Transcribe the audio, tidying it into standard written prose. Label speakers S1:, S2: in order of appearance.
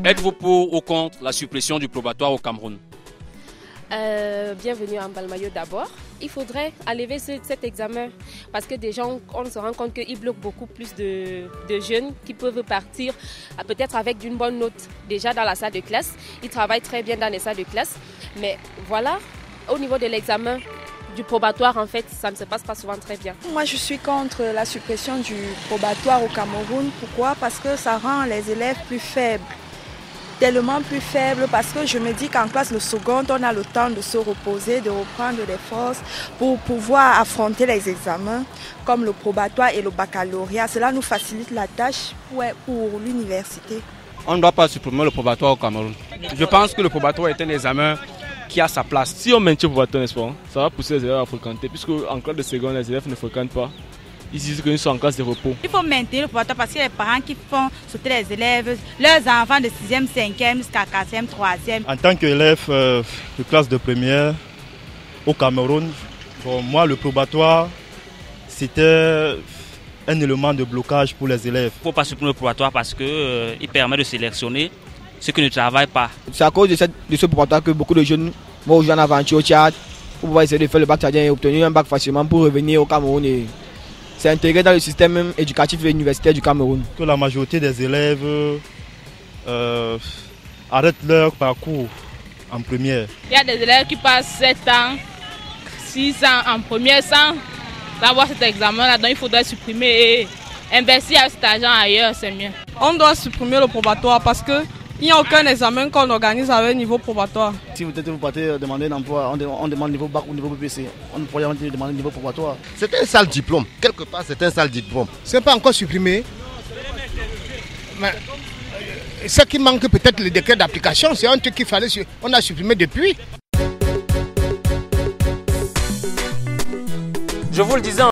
S1: Êtes-vous pour ou contre la suppression du probatoire au Cameroun?
S2: Bienvenue à Mbalmayo d'abord. Il faudrait enlever cet examen parce que déjà on se rend compte qu'il bloque beaucoup plus de jeunes qui peuvent partir peut-être avec d'une bonne note déjà dans la salle de classe. Ils travaillent très bien dans les salles de classe. Mais voilà, au niveau de l'examen du probatoire, en fait, ça ne se passe pas souvent très bien.
S3: Moi, je suis contre la suppression du probatoire au Cameroun. Pourquoi? Parce que ça rend les élèves plus faibles. Tellement plus faible parce que je me dis qu'en classe de seconde, on a le temps de se reposer, de reprendre des forces pour pouvoir affronter les examens comme le probatoire et le baccalauréat. Cela nous facilite la tâche pour l'université.
S4: On ne doit pas supprimer le probatoire au Cameroun. Je pense que le probatoire est un examen qui a sa place. Si on maintient le probatoire, n'est-ce pas, ça va pousser les élèves à fréquenter puisque en classe de seconde, les élèves ne fréquentent pas. Ils disent qu'ils sont en classe de repos.
S5: Il faut maintenir le probatoire parce que les parents qui font sauter les élèves, leurs enfants de 6e, 5e jusqu'à 4e, 3e.
S6: En tant qu'élève de classe de première au Cameroun, moi le probatoire c'était un élément de blocage pour les élèves.
S7: Il ne faut pas supprimer le probatoire parce qu'il permet de sélectionner ceux qui ne travaillent pas.
S8: C'est à cause de ce probatoire que beaucoup de jeunes vont jouer en aventure au Tchad pour pouvoir essayer de faire le bac tchadien et obtenir un bac facilement pour revenir au Cameroun et c'est intégré dans le système éducatif et universitaire du Cameroun.
S6: Que la majorité des élèves arrêtent leur parcours en première.
S9: Il y a des élèves qui passent 7 ans, 6 ans en première sans avoir cet examen-là, donc il faudrait supprimer et investir cet argent ailleurs, c'est mieux.
S10: On doit supprimer le probatoire parce que il n'y a aucun examen qu'on organise avec niveau probatoire.
S11: Si vous partez demander un emploi, on demande niveau bac ou niveau BPC. On ne pourrait pas demander niveau probatoire.
S12: C'est un sale diplôme. Quelque part, c'est un sale diplôme.
S13: Ce n'est pas encore supprimé. Mais ce qui manque peut-être le décret d'application, c'est un truc qu'il fallait. On a supprimé depuis.
S1: Je vous le disais